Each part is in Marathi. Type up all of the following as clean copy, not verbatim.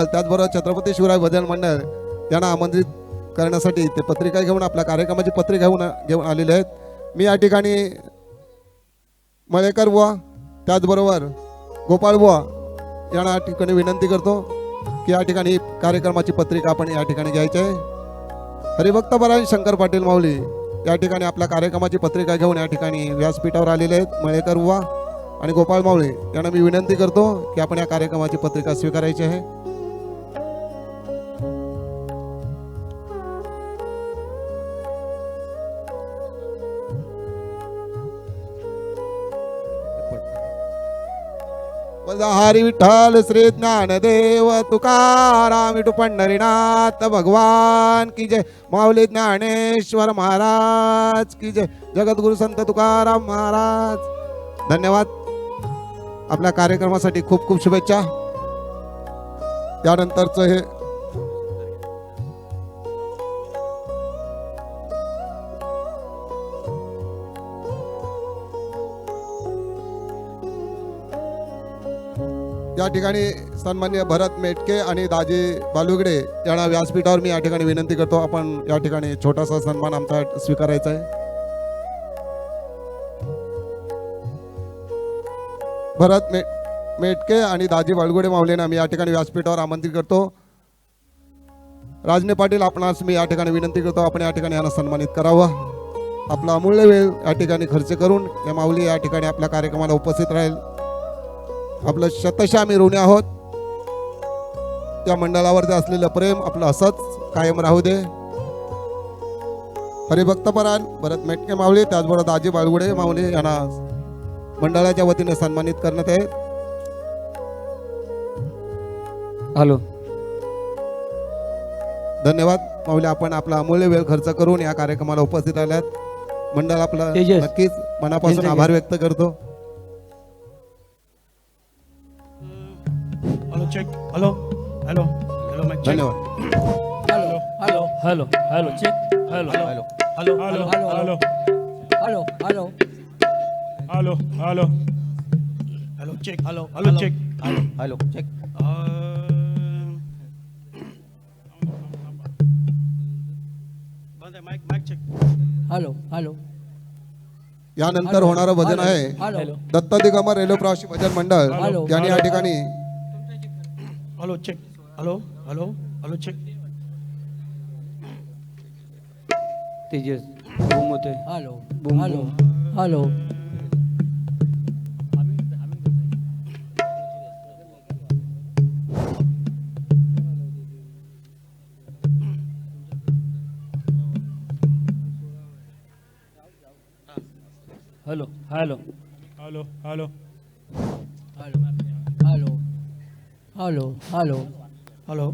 त्याचबरोबर छत्रपती शिवराय भजन मंडळ यांना आमंत्रित करण्यासाठी ते पत्रिका घेऊन आपल्या कार्यक्रमाची पत्रिका घेऊन आलेले आहेत। मी या ठिकाणी मळेकर बुवा त्याचबरोबर गोपाळ बुवा यांना ठिकाणी विनंती करतो की या ठिकाणी कार्यक्रमाची पत्रिका आपण या ठिकाणी घ्यायची आहे। हरिभक्तपरायण शंकर पाटील माऊली या ठिकाणी आपल्या कार्यक्रमाची पत्रिका घेऊन या ठिकाणी व्यासपीठावर आलेले आहेत। मळेकर बुवा आणि गोपाळ माऊली यांना मी विनंती करतो की आपण या कार्यक्रमाची पत्रिका स्वीकारायची आहे। हरी विठ्ठल श्री ज्ञानदेव तुकाराम विठू पंढरीनाथ भगवान की जय। माऊली ज्ञानेश्वर महाराज की जय। जगद्गुरु संत तुकाराम महाराज। धन्यवाद। आपल्या कार्यक्रमासाठी खूप खूप शुभेच्छा। त्यानंतरचं हे या ठिकाणी सन्माननीय भरत मेटके आणि दाजी बालुगडे यांना व्यासपीठावर मी या ठिकाणी विनंती करतो, आपण या ठिकाणी छोटासा सन्मान आमचा स्वीकारायचा आहे। भरत मेटके आणि दाजी बालुगडे माऊलींना मी या ठिकाणी व्यासपीठावर आमंत्रित करतो। राजने पाटील आपणास मी या ठिकाणी विनंती करतो, आपण या ठिकाणी यांना सन्मानित करावं। आपला अमूल्य वेळ या ठिकाणी खर्च करून या माऊली या ठिकाणी आपल्या कार्यक्रमाला उपस्थित राहील। आपलं शतशः आम्ही ऋणी आहोत। त्या मंडळावरती असलेलं प्रेम आपलं असंच कायम राहू दे। हरिभक्तपरायण भरत मेटके माऊली त्याचबरोबर दाजी बाळगुडे माऊली यांना मंडळाच्या वतीने सन्मानित करण्यात आहे। हॅलो, धन्यवाद माऊली, आपण आपला अमूल्य वेळ खर्च करून या कार्यक्रमाला उपस्थित राहिल्यात। मंडळ आपलं नक्कीच मनापासून आभार व्यक्त करतो। Check hello hello hello mike check धन्यवाद। Hello hello hello check hello hello hello hello hello hello hello hello hello hello check hello hello check hello hello check बंद आहे mike mike check hello hello यानंतर होणारं भजन आहे हॅलो दत्त दिगंबर रेलोप्राशी भजन मंडळ यांनी या ठिकाणी hello check hello hello hello check Tejas boom होते hello boom hello hello hello hello hello hello hello hello hello hello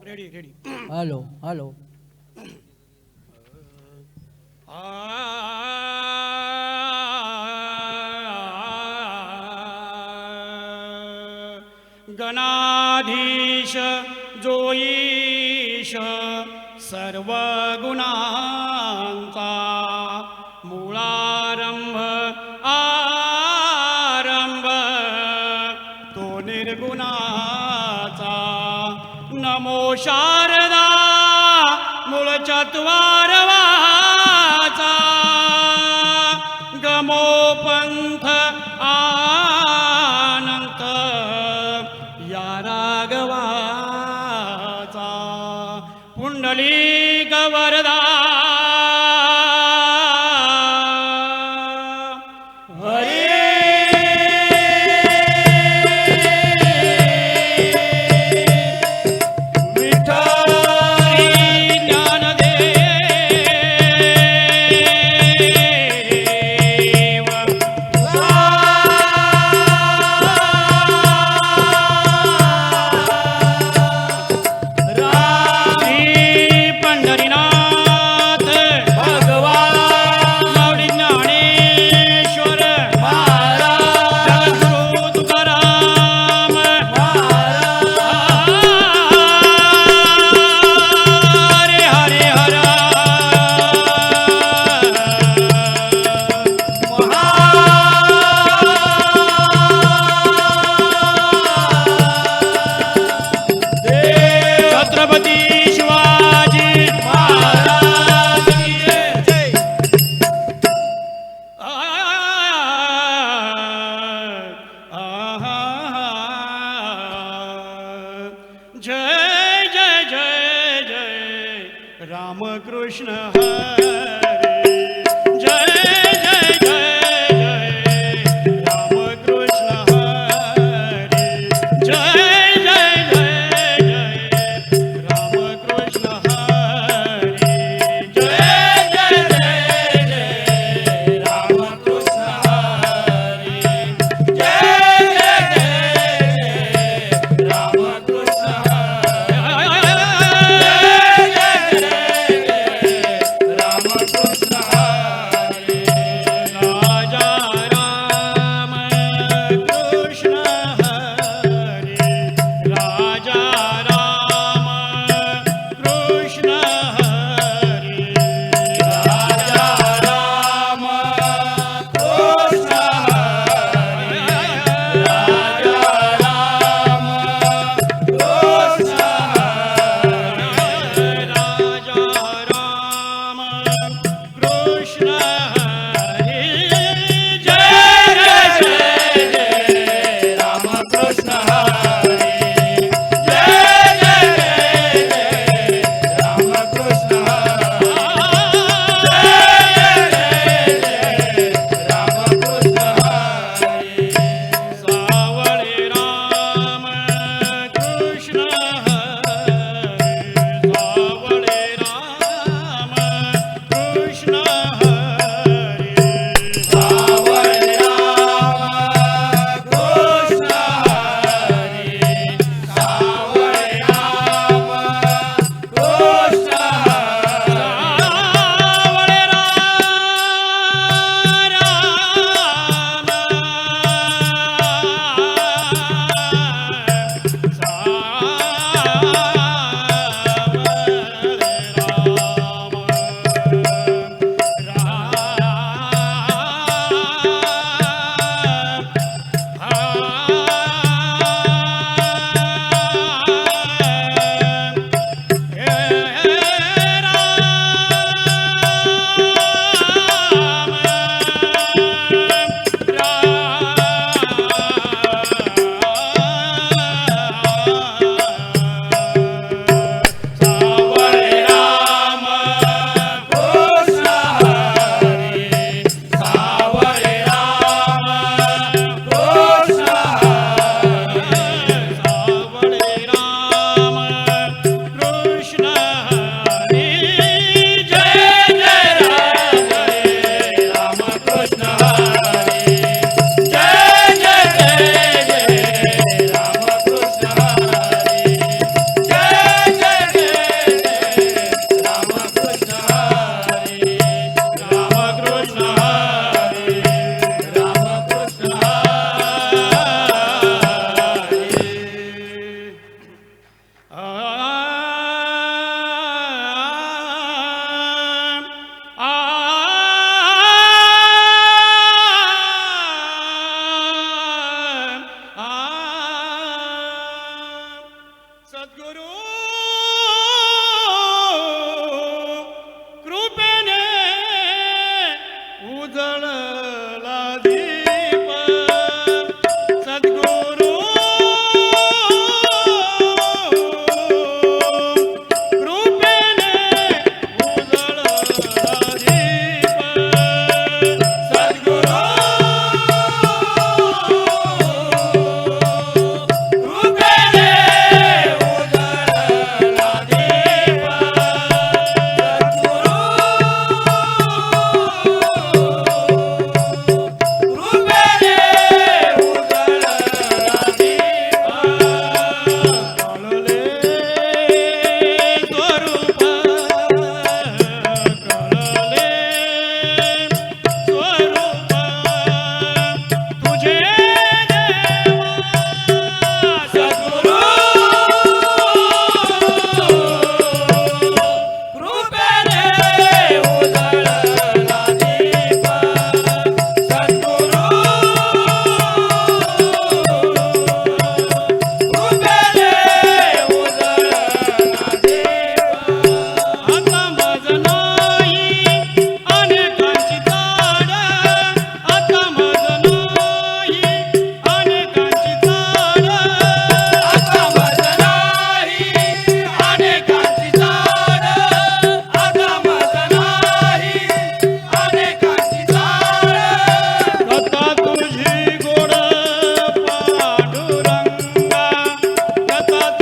ready ready hello hello गणाधीश जोईश सर्व गुणांचा मूळारंभ आरंभ तो निर्गुणाचा। नमो शारदा मूळ चत्वारवाचा गमो पंथ आनंत या राघवाचा। पुंडलिक वरदा जय जय जय जय रामकृष्ण हरी जय जय जय जय रामकृष्ण हरी जय जय जय जय रामकृष्ण हरी जय जय जय जय रामकृष्ण हरी जय जय जय जय रामकृष्ण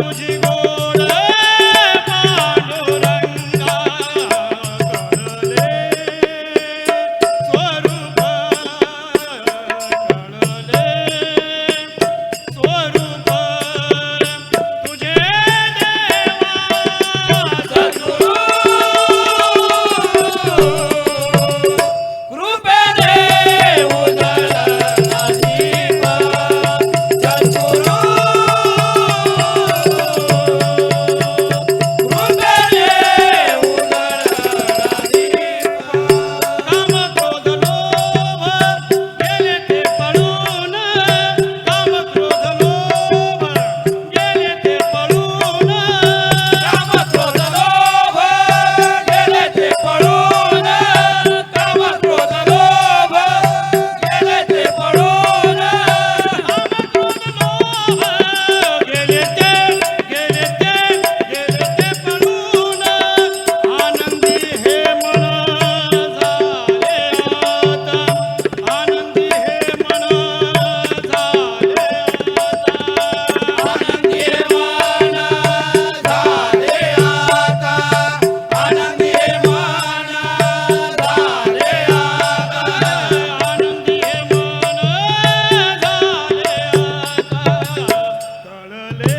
तुझी गोड पांडुरंगा कळले स्वरूप कळले स्वरूप तुझे देवा सद्गुरु कृपेने उजळला दीप सद्गुरु कृपेने उजळला दीप काम क्रोध लोभ गेले ते पळून काम क्रोध लोभ गेले ते पळून काम क्रोध लोभ गेले ते पळून काम क्रोध लोभ गेले ते पळून गेले ते पळून आनंदी हे मन झाले आता आनंदी हे मन झाले आता आनंदी हे मन झाले आता आनंदी हे मन झाले आता आनंदी हे मन झाले आता कळले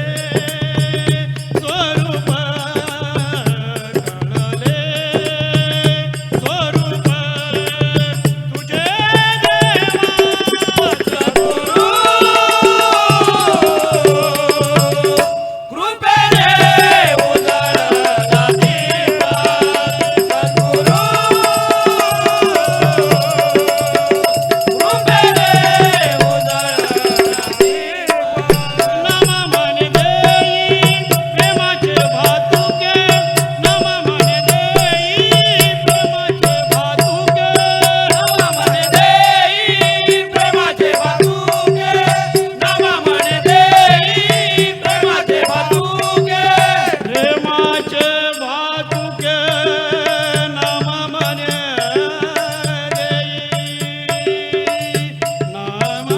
स्वरूप कळले स्वरूप तुझे देवा सद्गुरु कृपेने उजळला दीप सद्गुरु कृपेने उजळला दीप नम म्हणे देई प्रेमाचे भातुके नम म्हणे देई प्रेमाचे भातुके नम म्हणे देई प्रेमाचे भातुके नम म्हणे देई प्रेमाचे भातुके प्रेमाचे भातुके नम म्हणे देई नाम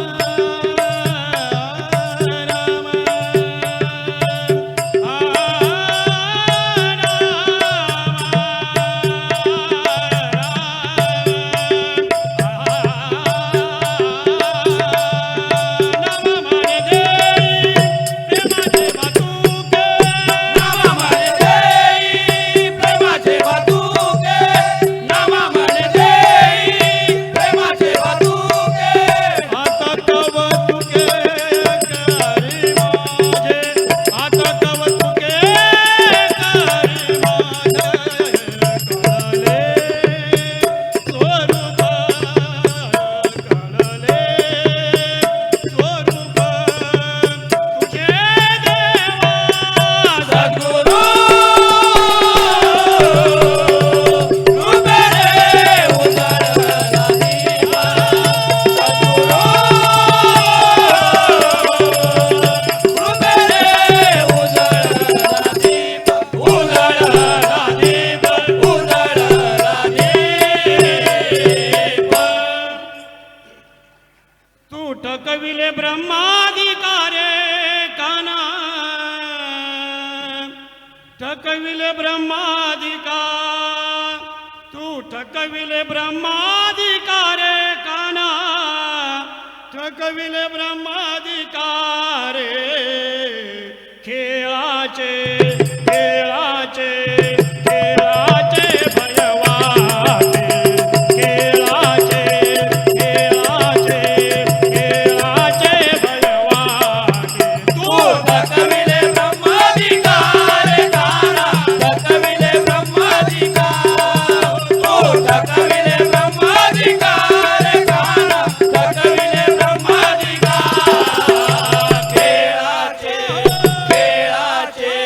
ठकविले ब्रह्माधिकारे काना ठकविले ब्रह्माधिकार तू ठकविले ब्रह्माधिकारे काना ठकविले ब्रह्माधिकारे खेळाचे खेळाचे खेळाचे भयवाने खेळाचे खेळाचे खेळाचे भयवाने तू ठकविले ब्रह्माधिकारे काना ठकविले ब्रह्माधिकार तू ठकविले ब्रह्माधिकारे काना ठकविले ब्रह्माधिकार खेळाचे खेळाचे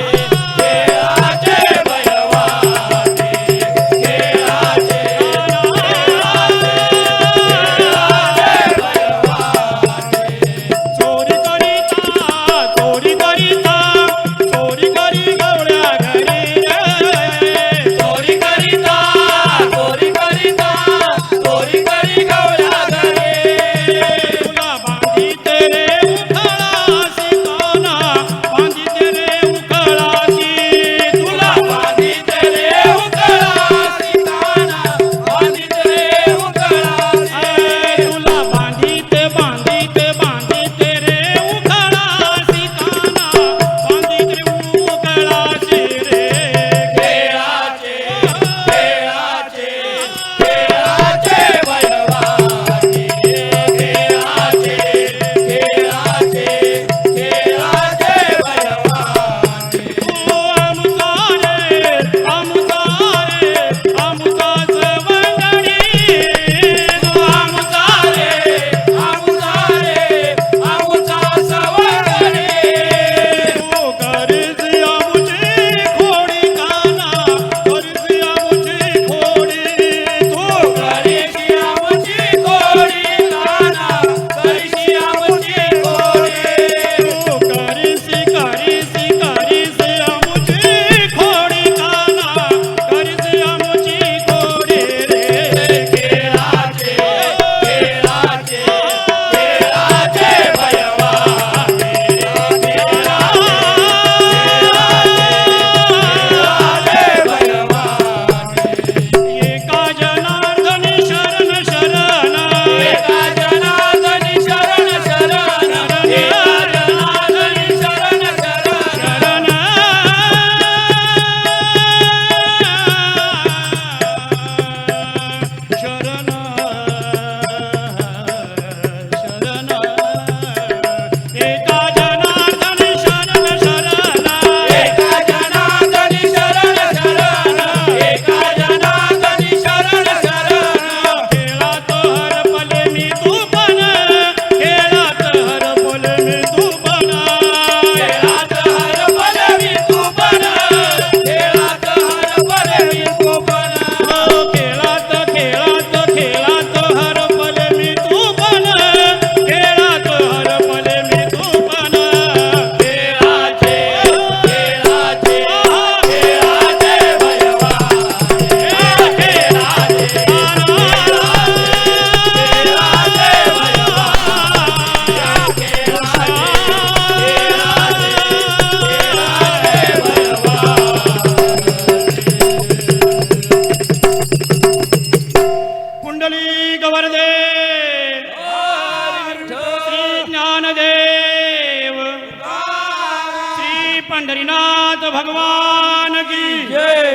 पंढरीनाथ भगवान की जय.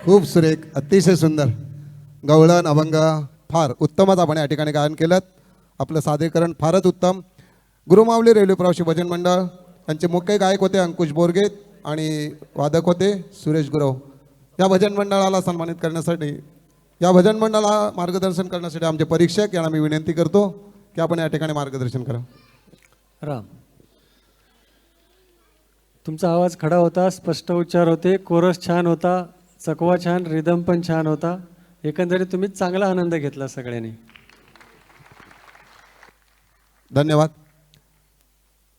खूप सुरेख, अतिशय सुंदर गवळण अभंग फार उत्तमच आपण या ठिकाणी गायन केलं. आपलं सादरीकरण फारच उत्तम. गुरुमाऊली रेल्वे प्रवासी भजन मंडळ यांचे मुख्य गायक होते अंकुश बोरगे आणि वादक होते सुरेश गुरव. या भजन मंडळाला सन्मानित करण्यासाठी, या भजन मंडळाला मार्गदर्शन करण्यासाठी आमचे परीक्षक यांना मी विनंती करतो की आपण या ठिकाणी मार्गदर्शन करा. राम, तुमचा आवाज खडा होता, स्पष्ट उच्चार होते, कोरस छान होता, चकवा छान, रिदम पण छान होता. एकंदरीत तुम्ही चांगला आनंद घेतला सगळ्यांनी. धन्यवाद.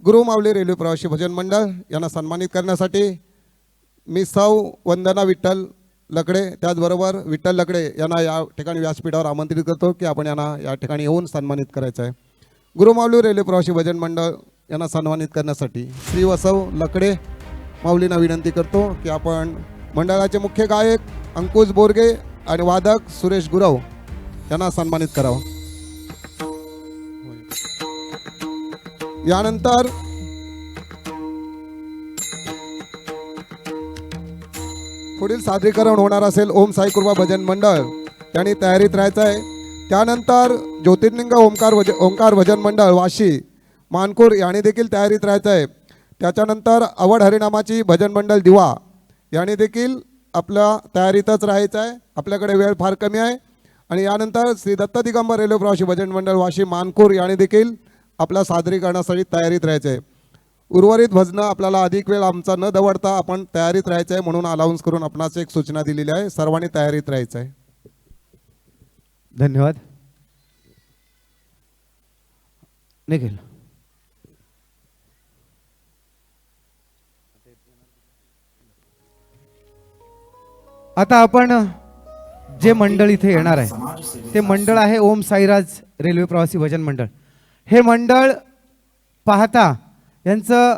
गुरुमाऊली रेल्वे प्रवासी भजन मंडळ यांना सन्मानित करण्यासाठी मी सौ वंदना विठ्ठल लकडे, त्याचबरोबर विठ्ठल लकडे यांना या ठिकाणी व्यासपीठावर आमंत्रित करतो की आपण यांना या ठिकाणी येऊन सन्मानित करायचं आहे. गुरुमाऊली रेल्वे प्रवासी भजन मंडळ यांना सन्मानित करण्यासाठी श्री वसव लकडे माऊलींना विनंती करतो की आपण मंडळाचे मुख्य गायक अंकुश बोरगे आणि वादक सुरेश गुरव यांना सन्मानित करावं. यानंतर पुढील सादरीकरण होणार असेल ओम साई कृपा भजन मंडळ, त्यांनी तयारीत राहायचं आहे. त्यानंतर ज्योतिर्लिंग ओंकार भजन मंडळ वाशी मानपूर यांनी देखील तयारीत राहायचं आहे. त्याच्यानंतर अवड हरिनामाची भजन मंडळ दिवा यांनी देखील आपल्या तयारीतच राहायचं आहे. आपल्याकडे वेळ फार कमी आहे. आणि यानंतर श्री दत्त दिगंबर रेल्वे प्रवासी भजन मंडळ वाशी मानपूर यांनी देखील आपल्या सादरीकरणासाठी तयारीत राहायचं आहे. उर्वरित भजनं आपल्याला अधिक वेळ आमचा न दवडता आपण तयारीत राहायचं आहे म्हणून अनाऊन्स करून आपणास एक सूचना दिलेली आहे. सर्वांनी तयारीत राहायचं आहे. धन्यवाद. निखिल, आता आपण जे मंडळ इथे येणार आहे ते मंडळ आहे ओम साईराज रेल्वे प्रवासी भजन मंडळ. हे मंडळ पाहता यांचं